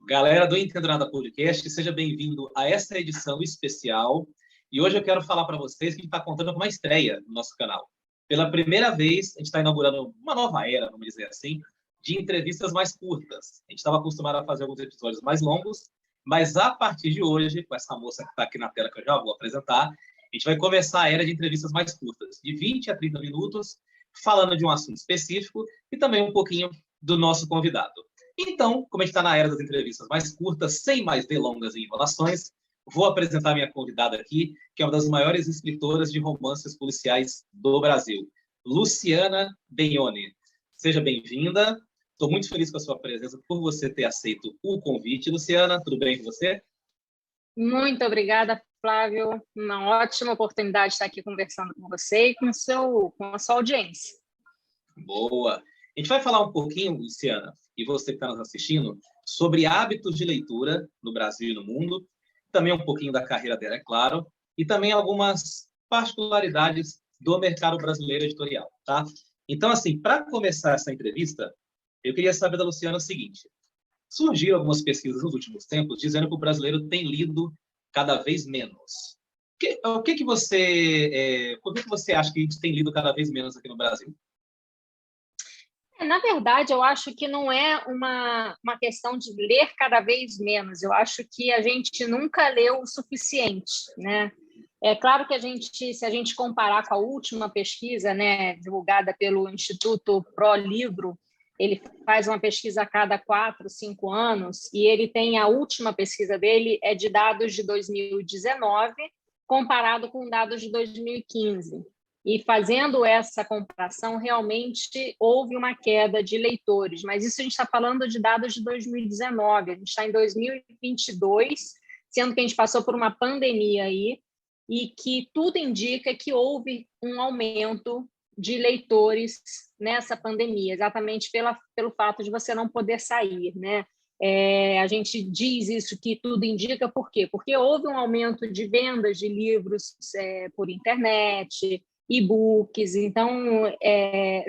Galera do Entendo Nada Podcast, seja bem-vindo a essa edição especial. E hoje eu quero falar para vocês que a gente está contando com uma estreia no nosso canal. Pela primeira vez, a gente está inaugurando uma nova era, vamos dizer assim, de entrevistas mais curtas. A gente estava acostumado a fazer alguns episódios mais longos, mas a partir de hoje, com essa moça que está aqui na tela que eu já vou apresentar, a gente vai começar a era de entrevistas mais curtas, de 20 a 30 minutos, falando de um assunto específico e também um pouquinho do nosso convidado. Então, como a gente está na era das entrevistas mais curtas, sem mais delongas e enrolações, vou apresentar minha convidada aqui, que é uma das maiores escritoras de romances policiais do Brasil, Luciana Begnoni. Seja bem-vinda. Estou muito feliz com a sua presença, por você ter aceito o convite. Luciana, tudo bem com você? Muito obrigada, Flávio. Uma ótima oportunidade de estar aqui conversando com você e com a sua audiência. Boa. A gente vai falar um pouquinho, Luciana, e você que está nos assistindo, sobre hábitos de leitura no Brasil e no mundo, também um pouquinho da carreira dela, é claro, e também algumas particularidades do mercado brasileiro editorial, tá? Então, assim, para começar essa entrevista, eu queria saber da Luciana o seguinte: surgiram algumas pesquisas nos últimos tempos dizendo que o brasileiro tem lido cada vez menos. Por que você acha que a gente tem lido cada vez menos aqui no Brasil? Na verdade, eu acho que não é uma questão de ler cada vez menos. Eu acho que a gente nunca leu o suficiente, né? É claro que se a gente comparar com a última pesquisa, né, divulgada pelo Instituto ProLivro, ele faz uma pesquisa a cada 4, 5 anos, e ele tem a última pesquisa dele é de dados de 2019, comparado com dados de 2015. E fazendo essa comparação, realmente houve uma queda de leitores, mas isso a gente está falando de dados de 2019, a gente está em 2022, sendo que a gente passou por uma pandemia aí, e que tudo indica que houve um aumento de leitores nessa pandemia, exatamente pelo fato de você não poder sair, né? A gente diz isso que tudo indica, por quê? Porque houve um aumento de vendas de livros por internet, e-books, então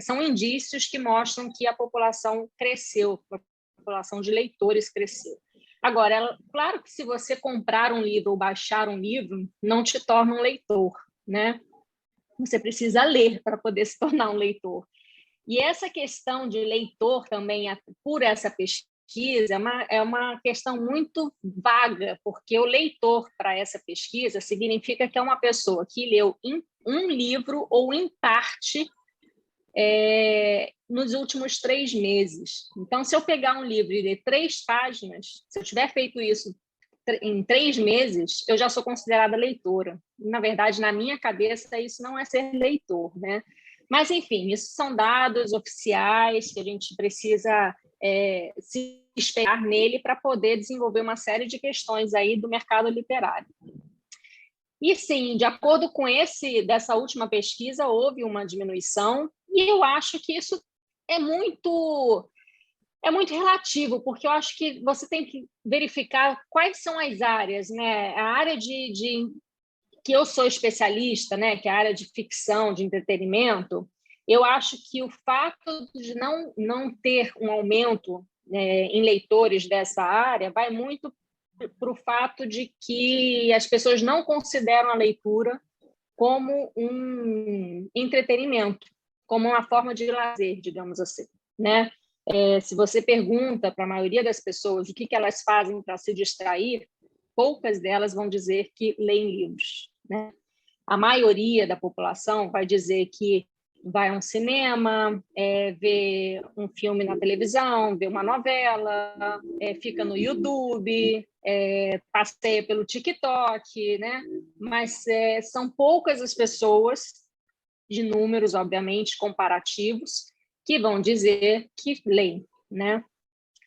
são indícios que mostram que a população cresceu, a população de leitores cresceu. Agora, claro que se você comprar um livro ou baixar um livro, não te torna um leitor, né? Você precisa ler para poder se tornar um leitor. E essa questão de leitor também, por essa pesquisa, é uma questão muito vaga, porque o leitor para essa pesquisa significa que é uma pessoa que leu um livro ou em parte nos últimos 3 meses. Então, se eu pegar um livro e ler 3 páginas, se eu tiver feito isso em 3 meses, eu já sou considerada leitora. Na verdade, na minha cabeça, isso não é ser leitor, né? Mas, enfim, isso são dados oficiais que a gente precisa se esperar nele para poder desenvolver uma série de questões aí do mercado literário. E, sim, de acordo com dessa última pesquisa, houve uma diminuição, e eu acho que isso é muito relativo, porque eu acho que você tem que verificar quais são as áreas, né? A área que eu sou especialista, né? Que é a área de ficção, de entretenimento, eu acho que o fato de não ter um aumento em leitores dessa área vai muito para o fato de que as pessoas não consideram a leitura como um entretenimento, como uma forma de lazer, digamos assim, né? Se você pergunta para a maioria das pessoas o que elas fazem para se distrair, poucas delas vão dizer que leem livros, né? A maioria da população vai dizer que vai a um cinema, vê um filme na televisão, vê uma novela, fica no YouTube, passeia pelo TikTok, né? Mas são poucas as pessoas, de números, obviamente, comparativos, que vão dizer que leem, né?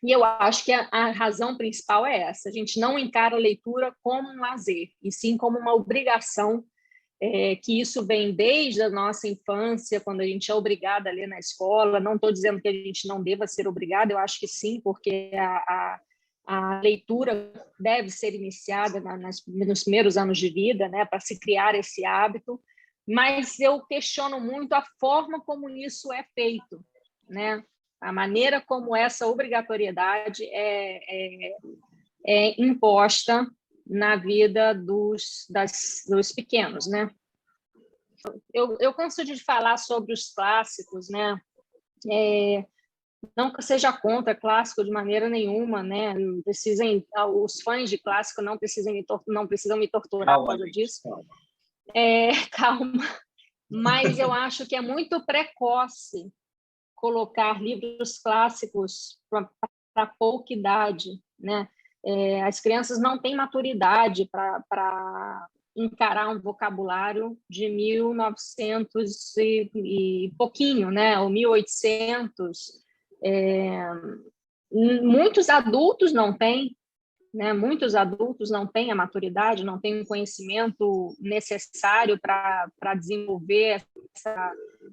E eu acho que a razão principal é essa: a gente não encara a leitura como um lazer, e sim como uma obrigação, que isso vem desde a nossa infância, quando a gente é obrigada a ler na escola. Não estou dizendo que a gente não deva ser obrigada, eu acho que sim, porque a leitura deve ser iniciada nos primeiros anos de vida, né, para se criar esse hábito, mas eu questiono muito a forma como isso é feito, né? A maneira como essa obrigatoriedade é imposta na vida dos pequenos, né? Eu canso de falar sobre os clássicos, né? Não que eu seja contra clássico de maneira nenhuma, né? Não precisem, os fãs de clássico não precisam me torturar por causa disso. Calma. Mas eu acho que é muito precoce colocar livros clássicos para pouca idade, né? As crianças não têm maturidade para encarar um vocabulário de 1900 e pouquinho, né? Ou 1800. Muitos adultos não têm, né? Muitos adultos não têm a maturidade, não têm o conhecimento necessário para desenvolver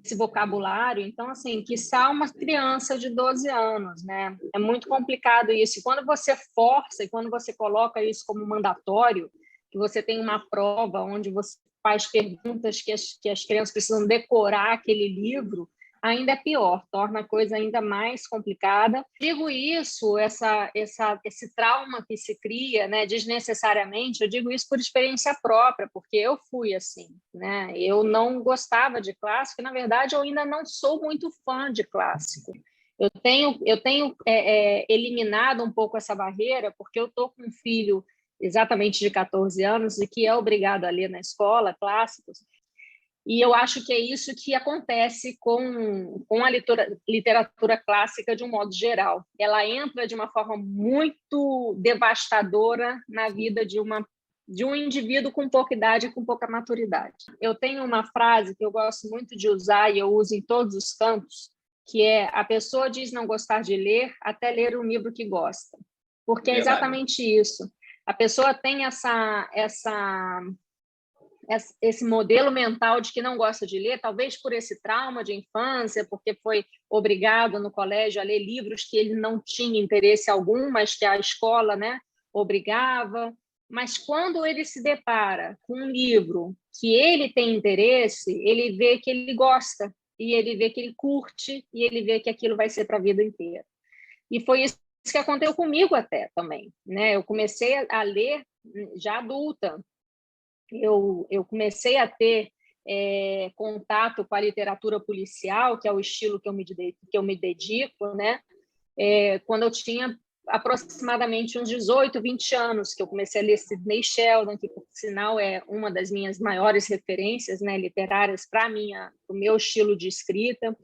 esse vocabulário. Então, assim, quiçá uma criança de 12 anos, né? É muito complicado isso. E quando você força e quando você coloca isso como mandatório, que você tem uma prova onde você faz perguntas que as crianças precisam decorar aquele livro, ainda é pior, torna a coisa ainda mais complicada. Digo isso, esse trauma que se cria, né, desnecessariamente, eu digo isso por experiência própria, porque eu fui assim, né? Eu não gostava de clássico, na verdade, eu ainda não sou muito fã de clássico. Eu tenho eliminado um pouco essa barreira, porque eu estou com um filho exatamente de 14 anos e que é obrigado a ler na escola clássicos. E eu acho que é isso que acontece com a literatura clássica de um modo geral. Ela entra de uma forma muito devastadora na vida de um indivíduo com pouca idade e com pouca maturidade. Eu tenho uma frase que eu gosto muito de usar e eu uso em todos os cantos, que é: a pessoa diz não gostar de ler até ler um livro que gosta. Porque é exatamente isso. A pessoa tem esse modelo mental de que não gosta de ler, talvez por esse trauma de infância, porque foi obrigado no colégio a ler livros que ele não tinha interesse algum, mas que a escola, né, obrigava. Mas quando ele se depara com um livro que ele tem interesse, ele vê que ele gosta, e ele vê que ele curte, e ele vê que aquilo vai ser para a vida inteira. E foi isso que aconteceu comigo até também, né? Eu comecei a ler já adulta. Eu comecei a ter contato com a literatura policial, que é o estilo que eu me dedico, né? Quando eu tinha aproximadamente uns 18, 20 anos, que eu comecei a ler Sidney Sheldon, que, por sinal, é uma das minhas maiores referências, né, literárias para o meu estilo de escrita,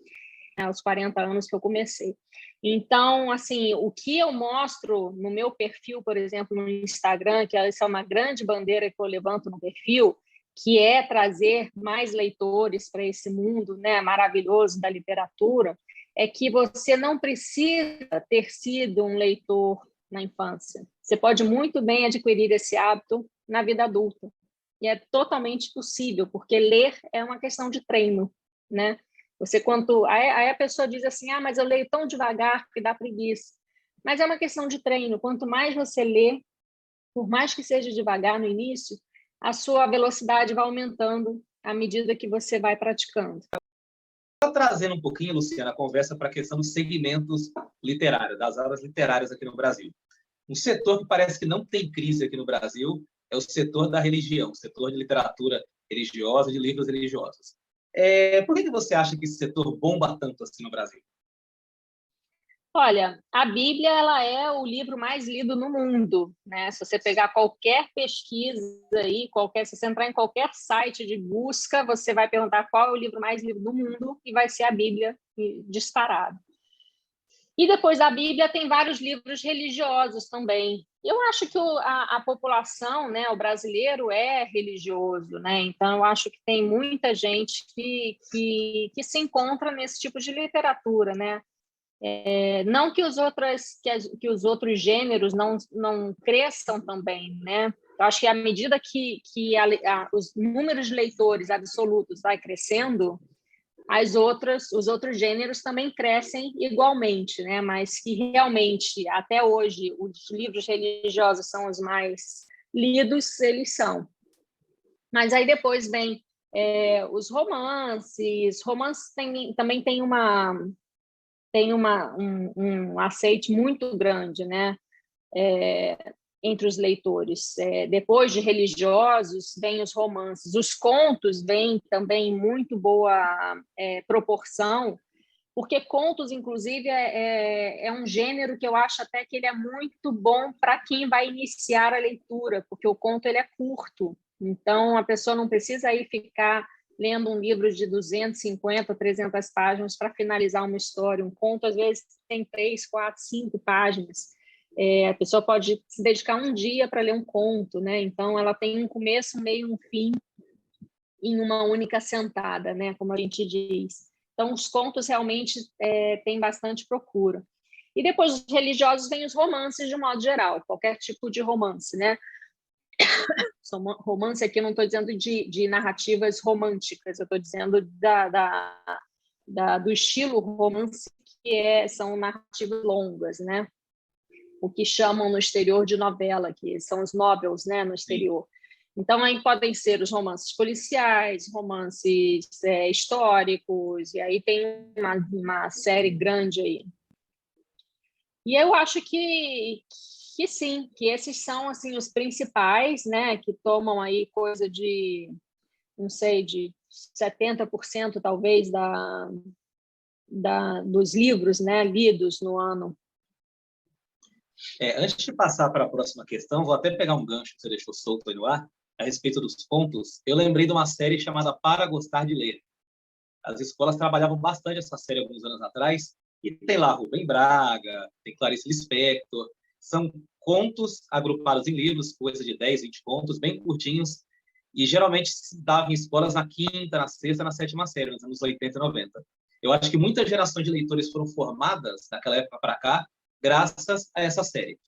né, aos 40 anos que eu comecei. Então, assim, o que eu mostro no meu perfil, por exemplo, no Instagram, que essa é uma grande bandeira que eu levanto no perfil, que é trazer mais leitores para esse mundo, né, maravilhoso da literatura, é que você não precisa ter sido um leitor na infância. Você pode muito bem adquirir esse hábito na vida adulta. E é totalmente possível, porque ler é uma questão de treino, né? Aí a pessoa diz assim: mas eu leio tão devagar que dá preguiça. Mas é uma questão de treino. Quanto mais você lê, por mais que seja devagar no início, a sua velocidade vai aumentando à medida que você vai praticando. Trazendo um pouquinho, Luciana, a conversa para a questão dos segmentos literários, das áreas literárias aqui no Brasil. Um setor que parece que não tem crise aqui no Brasil é o setor da religião, o setor de literatura religiosa, de livros religiosos. Por que você acha que esse setor bomba tanto assim no Brasil? Olha, a Bíblia ela é o livro mais lido no mundo, né? Se você pegar qualquer pesquisa aí, se você entrar em qualquer site de busca, você vai perguntar qual é o livro mais lido do mundo e vai ser a Bíblia disparado. E depois da Bíblia tem vários livros religiosos também. Eu acho que a população, né, o brasileiro é religioso, né? Então eu acho que tem muita gente que se encontra nesse tipo de literatura, né? Não que os outros gêneros não cresçam também, né? Eu acho que à medida que os números de leitores absolutos vai crescendo, os outros gêneros também crescem igualmente, né? Mas que realmente, até hoje, os livros religiosos são os mais lidos, eles são. Mas aí depois vem os romances. Romances também tem tem um aceite muito grande, né? Entre os leitores. Depois de religiosos, vêm os romances. Os contos vêm também em muito boa proporção, porque contos, inclusive, é um gênero que eu acho até que ele é muito bom para quem vai iniciar a leitura, porque o conto ele é curto. Então, a pessoa não precisa aí ficar lendo um livro de 250, 300 páginas para finalizar uma história. Um conto, às vezes, tem 3, 4, 5 páginas. A pessoa pode se dedicar um dia para ler um conto, né? Então, ela tem um começo, um meio, um fim em uma única sentada, né? Como a gente diz. Então, os contos realmente têm bastante procura. E depois dos religiosos vem os romances, de modo geral, qualquer tipo de romance, né? Romance aqui, eu não estou dizendo de narrativas românticas, eu estou dizendo do estilo romance, que são narrativas longas, né? O que chamam no exterior de novela, que são os novels, né, no exterior. Então, aí podem ser os romances policiais, romances históricos, e aí tem uma série grande aí. E eu acho que sim, que esses são assim os principais, né, que tomam aí coisa de, não sei, de 70% talvez dos livros, né, lidos no ano. Antes de passar para a próxima questão, vou até pegar um gancho que você deixou solto aí no ar, a respeito dos pontos. Eu lembrei de uma série chamada Para Gostar de Ler. As escolas trabalhavam bastante essa série alguns anos atrás, e tem lá Rubem Braga, tem Clarice Lispector, são contos agrupados em livros, coisa de 10, 20 contos, bem curtinhos, e geralmente se dava em escolas na quinta, na sexta, na sétima série, nos anos 80 e 90. Eu acho que muitas gerações de leitores foram formadas, daquela época para cá, graças a essa série.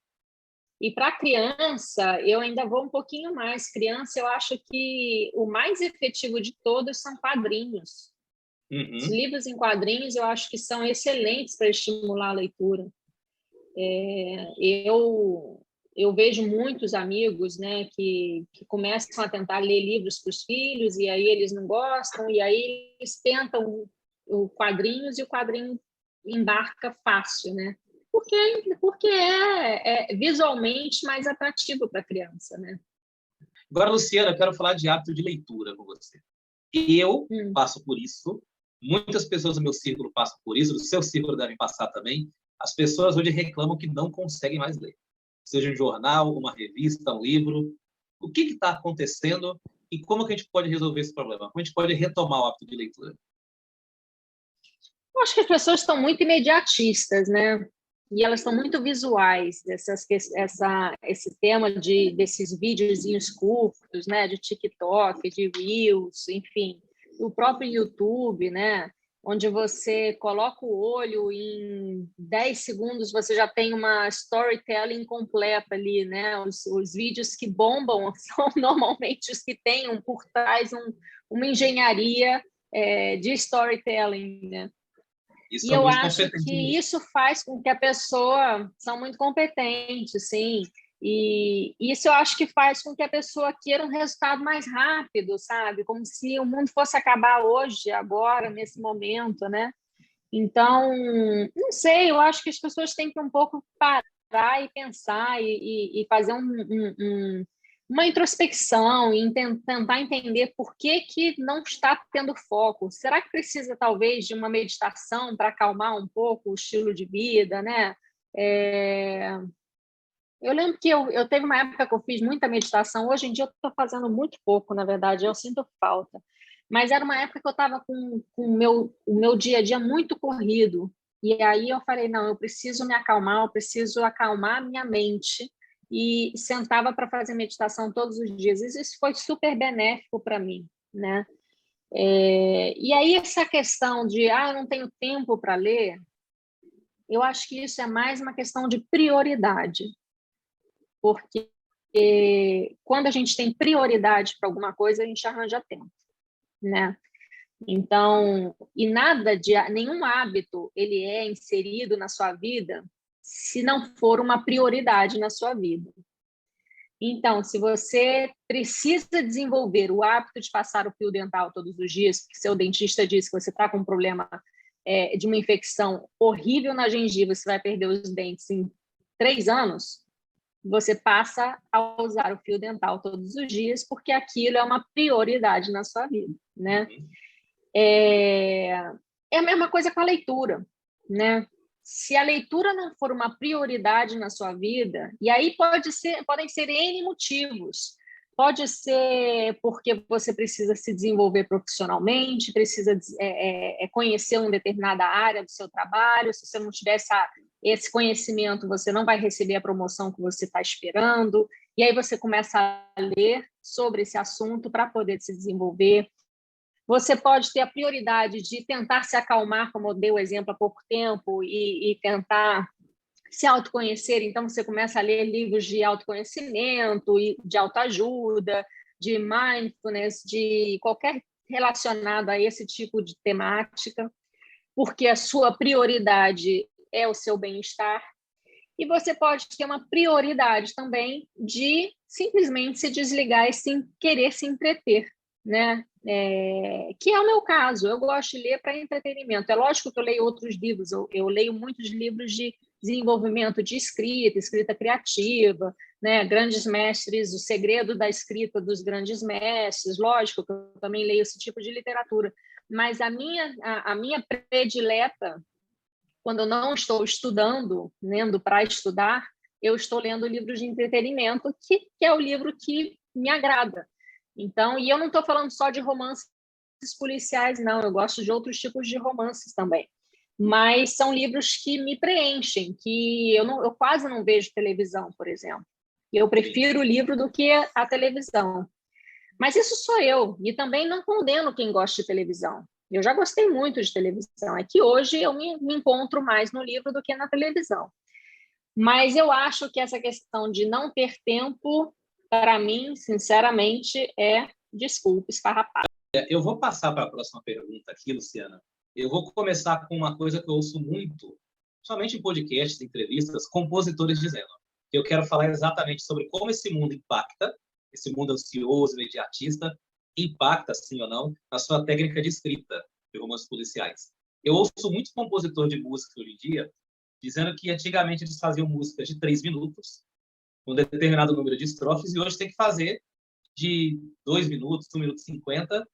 E para criança, eu ainda vou um pouquinho mais. Criança, eu acho que o mais efetivo de todos são quadrinhos. Os livros em quadrinhos, eu acho que são excelentes para estimular a leitura. Eu vejo muitos amigos, né, que começam a tentar ler livros para os filhos, e aí eles não gostam, e aí eles tentam o quadrinhos, e o quadrinho embarca fácil, né? Porque é visualmente mais atrativo para a criança, né? Agora, Luciana, eu quero falar de hábito de leitura com você. Eu passo por isso, muitas pessoas do meu círculo passam por isso, do seu círculo devem passar também. As pessoas hoje reclamam que não conseguem mais ler. Seja um jornal, uma revista, um livro. O que está acontecendo e como que a gente pode resolver esse problema? Como a gente pode retomar o hábito de leitura? Eu acho que as pessoas estão muito imediatistas, né? E elas estão muito visuais, esse tema desses videozinhos curtos, né? De TikTok, de Reels, enfim. O próprio YouTube, né? Onde você coloca o olho em 10 segundos, você já tem uma storytelling completa ali, né? Os vídeos que bombam são normalmente os que têm por trás uma engenharia de storytelling, né? E eu acho que isso faz com que a pessoa... São muito competentes, sim. E isso eu acho que faz com que a pessoa queira um resultado mais rápido, sabe? Como se o mundo fosse acabar hoje, agora, nesse momento, né? Então, não sei, eu acho que as pessoas têm que um pouco parar e pensar e fazer uma introspecção e tentar entender por que não está tendo foco. Será que precisa, talvez, de uma meditação para acalmar um pouco o estilo de vida, né? Eu lembro que eu teve uma época que eu fiz muita meditação. Hoje em dia eu estou fazendo muito pouco, na verdade, eu sinto falta. Mas era uma época que eu estava com o meu dia a dia muito corrido. E aí eu falei, não, eu preciso me acalmar, eu preciso acalmar a minha mente. E sentava para fazer meditação todos os dias. Isso foi super benéfico para mim, né? E aí essa questão de, eu não tenho tempo para ler, eu acho que isso é mais uma questão de prioridade. Porque quando a gente tem prioridade para alguma coisa, a gente arranja tempo, né? Então, e nenhum hábito ele é inserido na sua vida se não for uma prioridade na sua vida. Então, se você precisa desenvolver o hábito de passar o fio dental todos os dias, porque seu dentista diz que você está com um problema de uma infecção horrível na gengiva, você vai perder os dentes em 3 anos, você passa a usar o fio dental todos os dias, porque aquilo é uma prioridade na sua vida, né? É a mesma coisa com a leitura, né? Se a leitura não for uma prioridade na sua vida, e aí podem ser N motivos. Pode ser porque você precisa se desenvolver profissionalmente, precisa conhecer uma determinada área do seu trabalho. Se você não tiver esse conhecimento, você não vai receber a promoção que você está esperando. E aí você começa a ler sobre esse assunto para poder se desenvolver. Você pode ter a prioridade de tentar se acalmar, como eu dei o exemplo há pouco tempo, e tentar se autoconhecer. Então, você começa a ler livros de autoconhecimento, de autoajuda, de mindfulness, de qualquer relacionado a esse tipo de temática, porque a sua prioridade é o seu bem-estar. E você pode ter uma prioridade também de simplesmente se desligar e querer se entreter, né? Que é o meu caso. Eu gosto de ler para entretenimento. É lógico que eu leio outros livros. Eu leio muitos livros de desenvolvimento de escrita criativa, né? Grandes mestres, O Segredo da Escrita dos Grandes Mestres. Lógico que eu também leio esse tipo de literatura. Mas a minha predileta, quando eu não estou estudando, lendo para estudar, eu estou lendo livros de entretenimento, que é o livro que me agrada. Então, e eu não estou falando só de romances policiais, não. Eu gosto de outros tipos de romances também. Mas são livros que me preenchem, que eu quase não vejo televisão, por exemplo. Eu prefiro o livro do que a televisão. Mas isso sou eu. E também não condeno quem gosta de televisão. Eu já gostei muito de televisão. É que hoje eu me encontro mais no livro do que na televisão. Mas eu acho que essa questão de não ter tempo, para mim, sinceramente, é desculpa, esfarrapada. Eu vou passar para a próxima pergunta aqui, Luciana. Eu vou começar com uma coisa que eu ouço muito, somente em podcasts, entrevistas, compositores dizendo. Eu quero falar exatamente sobre como esse mundo impacta, esse mundo ansioso, imediatista, impacta, sim ou não, na sua técnica de escrita de romances policiais. Eu ouço muito compositor de música hoje em dia dizendo que antigamente eles faziam músicas de 3 minutos, um determinado número de estrofes, e hoje tem que fazer de 2 minutos, 1 minuto e 50,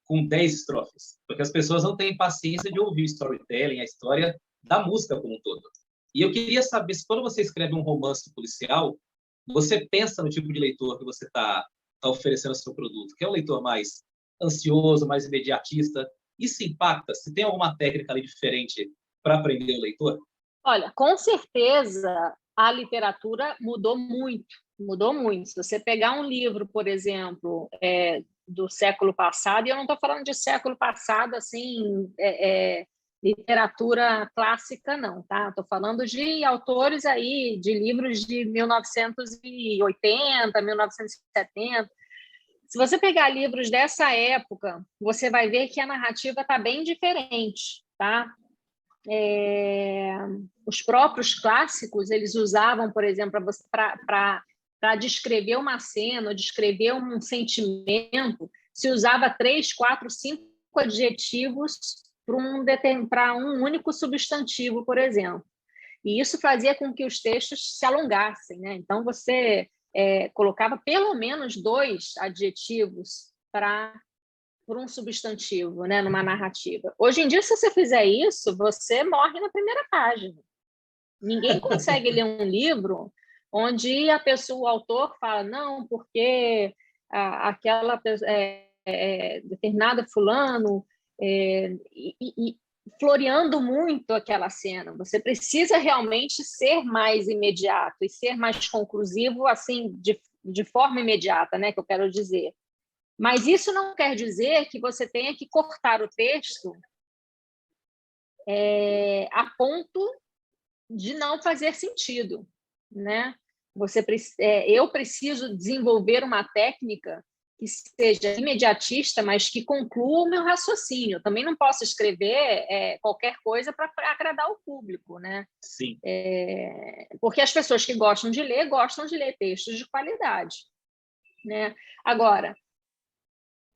com 10 estrofes, porque as pessoas não têm paciência de ouvir o storytelling, a história da música como um todo. E eu queria saber se quando você escreve um romance policial, você pensa no tipo de leitor que você está oferecendo ao seu produto, que é um leitor mais ansioso, mais imediatista. Isso impacta? Se tem alguma técnica ali diferente para aprender o leitor? Olha, com certeza a literatura mudou muito, mudou muito. Se você pegar um livro, por exemplo, do século passado, e eu não estou falando de século passado, assim, literatura clássica, não, tá? Estou falando de autores aí, de livros de 1980, 1970. Se você pegar livros dessa época, você vai ver que a narrativa está bem diferente, tá? Os próprios clássicos, eles usavam, por exemplo, para descrever uma cena, descrever um sentimento, se usava 3, 4, 5 adjetivos para um único substantivo, por exemplo. E isso fazia com que os textos se alongassem, né? Então, você colocava pelo menos 2 adjetivos por um substantivo, né, numa narrativa. Hoje em dia, se você fizer isso, você morre na primeira página. Ninguém consegue ler um livro onde o autor fala, não, porque aquela determinada fulano, e floreando muito aquela cena. Você precisa realmente ser mais imediato e ser mais conclusivo, assim, de forma imediata, né, que eu quero dizer. Mas isso não quer dizer que você tenha que cortar o texto a ponto de não fazer sentido, né? Eu preciso desenvolver uma técnica que seja imediatista, mas que conclua o meu raciocínio. Eu também não posso escrever qualquer coisa para agradar o público, né? Sim. Porque as pessoas que gostam de ler textos de qualidade, né? Agora,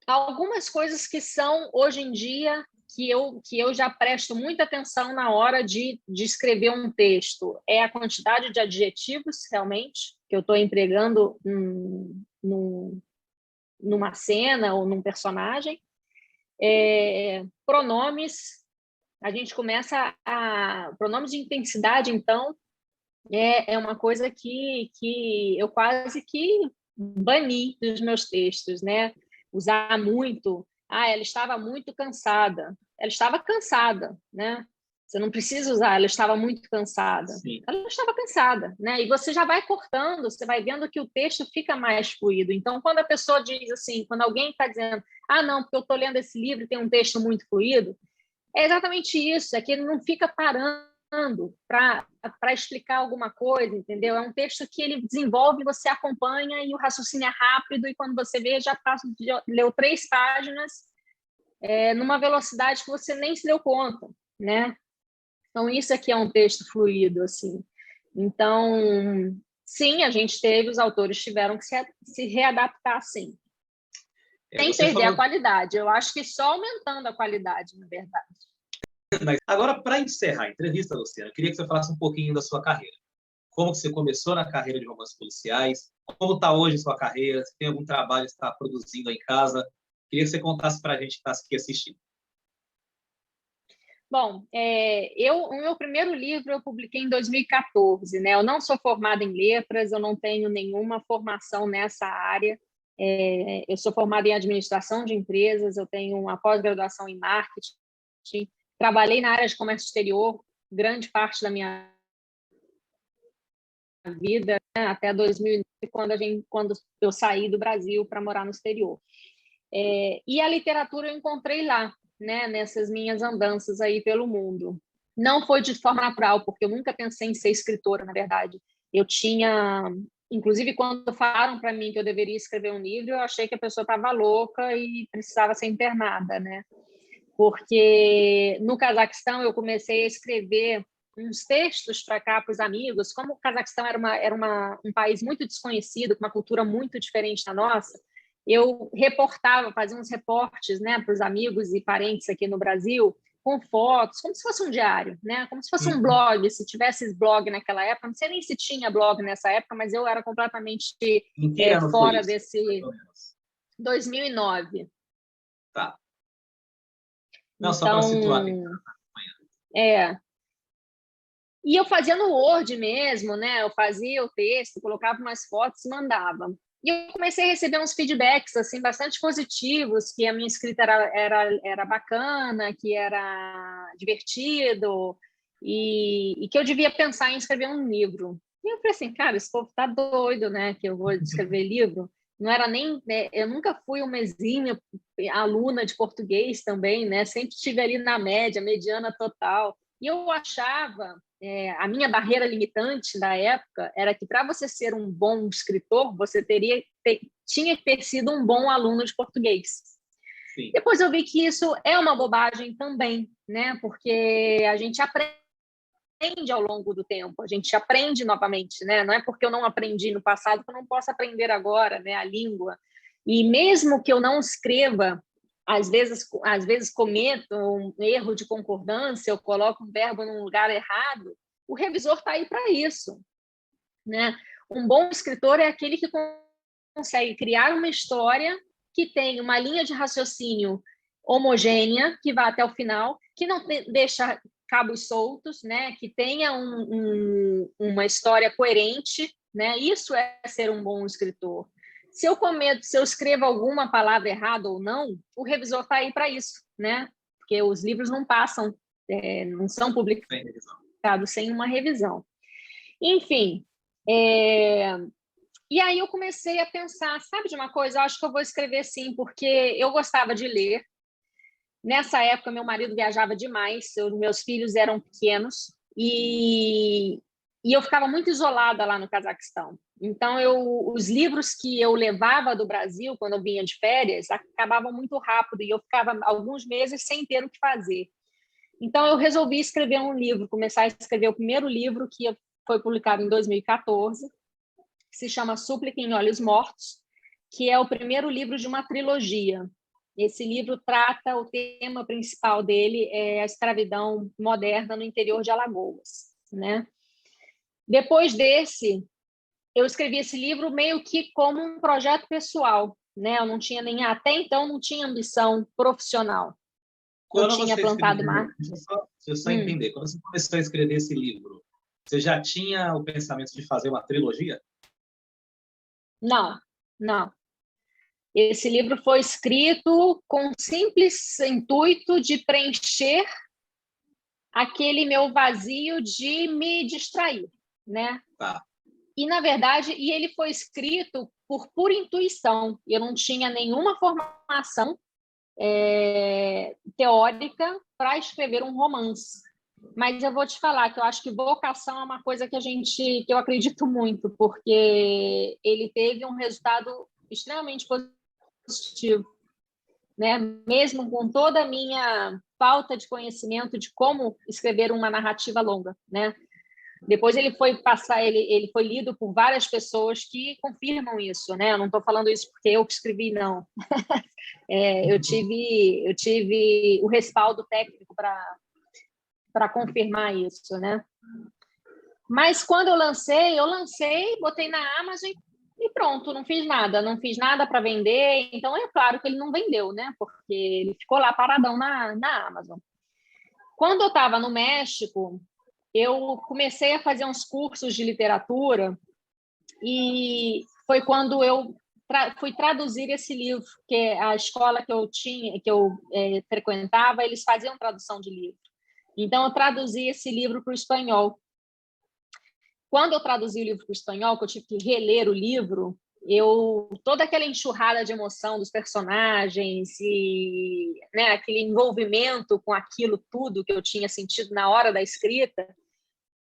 algumas coisas que são, hoje em dia, que eu já presto muita atenção na hora de escrever um texto é a quantidade de adjetivos, realmente, que eu estou empregando numa cena ou num personagem. Pronomes, a gente começa a... Pronomes de intensidade, então, é uma coisa que eu quase que bani dos meus textos, né? Usar muito. Ela estava muito cansada. Ela estava cansada, né? Você não precisa usar, ela estava muito cansada. Sim. Ela estava cansada, né? E você já vai cortando, você vai vendo que o texto fica mais fluido. Então, quando a pessoa diz assim, quando alguém está dizendo, não, porque eu estou lendo esse livro e tem um texto muito fluido, é exatamente isso, é que ele não fica parando para explicar alguma coisa, entendeu? É um texto que ele desenvolve, você acompanha e o raciocínio é rápido, e quando você vê, já leu 3 páginas numa velocidade que você nem se deu conta, né? Então, isso aqui é um texto fluido, assim. Então, sim, os autores tiveram que se readaptar, sim. Sem perder a qualidade. Eu acho que só aumentando a qualidade, na verdade. Mas agora, para encerrar a entrevista, Luciana, eu queria que você falasse um pouquinho da sua carreira. Como que você começou na carreira de romances policiais? Como está hoje a sua carreira? Se tem algum trabalho que você está produzindo aí em casa? Queria que você contasse para a gente que está aqui assistindo. Bom, o meu primeiro livro eu publiquei em 2014, né? Eu não sou formada em letras, eu não tenho nenhuma formação nessa área. Eu sou formada em administração de empresas, eu tenho uma pós-graduação em marketing, trabalhei na área de comércio exterior grande parte da minha vida, né? Até 2009, quando eu saí do Brasil para morar no exterior. E a literatura eu encontrei lá, né, nessas minhas andanças aí pelo mundo. Não foi de forma natural, porque eu nunca pensei em ser escritora, na verdade. Inclusive, quando falaram para mim que eu deveria escrever um livro, eu achei que a pessoa estava louca e precisava ser internada, né? Porque no Cazaquistão eu comecei a escrever uns textos para cá, para os amigos. Como o Cazaquistão era um país muito desconhecido, com uma cultura muito diferente da nossa, eu fazia uns reportes, né, para os amigos e parentes aqui no Brasil, com fotos, como se fosse um diário, né, como se fosse um blog. Se tivesse blog naquela época, não sei nem se tinha blog nessa época, mas eu era completamente fora desse... 2009. Tá. Não, só para situar. E eu fazia no Word mesmo, né? Eu fazia o texto, colocava umas fotos e mandava. E eu comecei a receber uns feedbacks assim bastante positivos, que a minha escrita era bacana, que era divertido e que eu devia pensar em escrever um livro. E eu falei assim, cara, esse povo tá doido, né? Que eu vou escrever livro. Não era nem, né? Eu nunca fui uma exímia aluna de português também, né? Sempre estive ali na média, mediana total. E eu achava, a minha barreira limitante da época era que para você ser um bom escritor, você tinha que ter sido um bom aluno de português. Sim. Depois eu vi que isso é uma bobagem também, né? Porque a gente aprende ao longo do tempo, a gente aprende novamente, né? Não é porque eu não aprendi no passado que eu não posso aprender agora, né? A língua. E mesmo que eu não escreva, às vezes cometo um erro de concordância, eu coloco um verbo num lugar errado, o revisor está aí para isso, né? Um bom escritor é aquele que consegue criar uma história que tem uma linha de raciocínio homogênea, que vai até o final, que não deixa cabos soltos, né? Que tenha uma história coerente, né? Isso é ser um bom escritor. Se eu escrevo alguma palavra errada ou não, o revisor está aí para isso, né? Porque os livros não passam, não são publicados sem uma revisão. Enfim, e aí eu comecei a pensar, sabe de uma coisa? Eu acho que eu vou escrever sim, porque eu gostava de ler. Nessa época, meu marido viajava demais, meus filhos eram pequenos e eu ficava muito isolada lá no Cazaquistão. Então, os livros que eu levava do Brasil, quando eu vinha de férias, acabavam muito rápido e eu ficava alguns meses sem ter o que fazer. Então, eu resolvi escrever um livro, começar a escrever o primeiro livro, que foi publicado em 2014, que se chama Súplica em Olhos Mortos, que é o primeiro livro de uma trilogia. Esse livro trata, o tema principal dele é a escravidão moderna no interior de Alagoas, né? Depois desse, eu escrevi esse livro meio que como um projeto pessoal, né? Eu não tinha nem até então não tinha ambição profissional. Eu Quando tinha você plantado escreveu, uma. deixa eu só entender, quando você começou a escrever esse livro, você já tinha o pensamento de fazer uma trilogia? Não, não. Esse livro foi escrito com o simples intuito de preencher aquele meu vazio de me distrair, né? Tá. E, na verdade, ele foi escrito por pura intuição. Eu não tinha nenhuma formação teórica para escrever um romance. Mas eu vou te falar que eu acho que vocação é uma coisa que eu acredito muito, porque ele teve um resultado extremamente positivo, né? Mesmo com toda a minha falta de conhecimento de como escrever uma narrativa longa, né? Depois ele foi lido por várias pessoas que confirmam isso, né? Eu não estou falando isso porque eu que escrevi, não. Eu tive o respaldo técnico para confirmar isso, né? Mas quando eu lancei, botei na Amazon e pronto, não fiz nada para vender. Então é claro que ele não vendeu, né? Porque ele ficou lá paradão na Amazon. Quando eu estava no México, eu comecei a fazer uns cursos de literatura e foi quando eu fui traduzir esse livro, que a escola que eu frequentava, eles faziam tradução de livro. Então, eu traduzi esse livro para o espanhol. Quando eu traduzi o livro para o espanhol, que eu tive que reler o livro, toda aquela enxurrada de emoção dos personagens e, né, aquele envolvimento com aquilo tudo que eu tinha sentido na hora da escrita,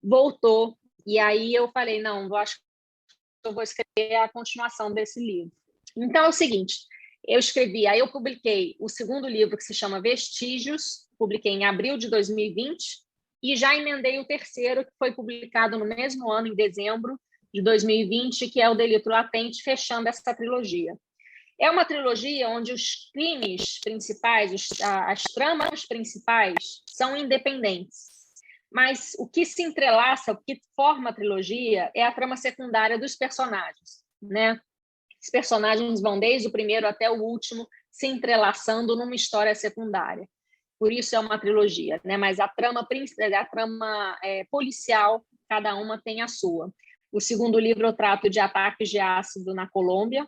voltou. E aí eu falei, não, eu acho que eu vou escrever a continuação desse livro. Então é o seguinte, aí eu publiquei o segundo livro, que se chama Vestígios, publiquei em abril de 2020, e já emendei o terceiro, que foi publicado no mesmo ano, em dezembro de 2020, que é o Delito Latente, fechando essa trilogia. É uma trilogia onde os crimes principais, as tramas principais, são independentes. Mas o que se entrelaça, o que forma a trilogia, é a trama secundária dos personagens, né? Os personagens vão desde o primeiro até o último se entrelaçando numa história secundária. Por isso é uma trilogia, né? Mas a trama policial, cada uma tem a sua. O segundo livro eu trato de ataques de ácido na Colômbia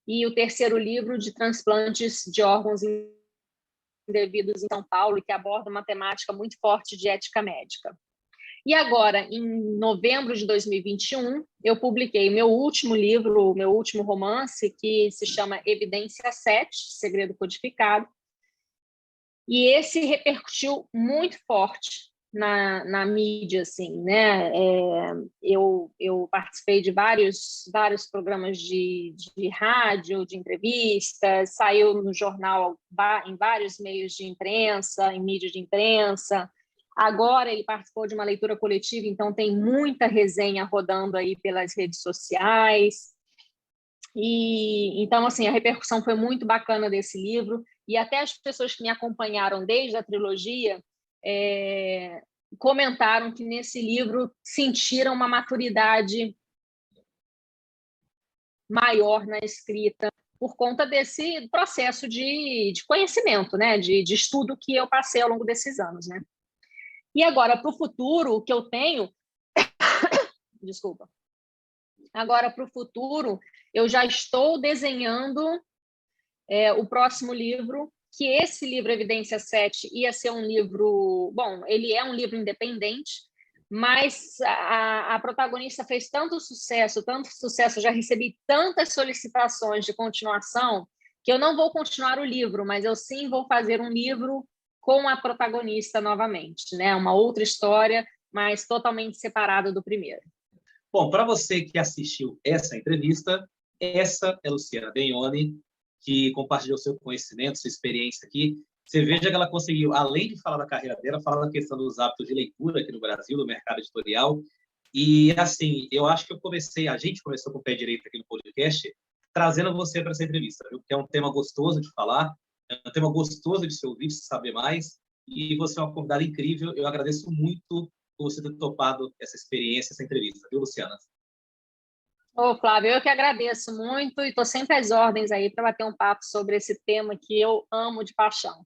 e o terceiro livro de transplantes de órgãos indevidos em São Paulo, que aborda uma temática muito forte de ética médica. E agora, em novembro de 2021, eu publiquei meu último livro, meu último romance, que se chama Evidência 7, Segredo Codificado. E esse repercutiu muito forte na mídia, assim, né? Eu participei de vários programas de rádio, de entrevistas, saiu no jornal, em vários meios de imprensa, em mídia de imprensa. Agora ele participou de uma leitura coletiva, então tem muita resenha rodando aí pelas redes sociais. E então, assim, a repercussão foi muito bacana desse livro, e até as pessoas que me acompanharam desde a trilogia comentaram que nesse livro sentiram uma maturidade maior na escrita por conta desse processo de conhecimento, né? de estudo que eu passei ao longo desses anos, né? E agora, para o futuro, o que eu tenho... Desculpa. Agora, para o futuro, eu já estou desenhando o próximo livro, que esse livro, Evidência 7, ia ser um livro... Bom, ele é um livro independente, mas a protagonista fez tanto sucesso, já recebi tantas solicitações de continuação, que eu não vou continuar o livro, mas eu sim vou fazer um livro com a protagonista novamente, né? Uma outra história, mas totalmente separada do primeiro. Bom, para você que assistiu essa entrevista, essa é Luciana Benioni, que compartilhou seu conhecimento, sua experiência aqui. Você veja que ela conseguiu, além de falar da carreira dela, falar da questão dos hábitos de leitura aqui no Brasil, do mercado editorial. E, assim, eu acho que a gente começou com o pé direito aqui no podcast, trazendo você para essa entrevista, viu? Porque é um tema gostoso de falar, É um tema gostoso de se ouvir, de se saber mais. E você é uma convidada incrível. Eu agradeço muito por você ter topado essa experiência, essa entrevista, viu, Luciana? Ô, Flávio, eu que agradeço muito e estou sempre às ordens aí para bater um papo sobre esse tema que eu amo de paixão.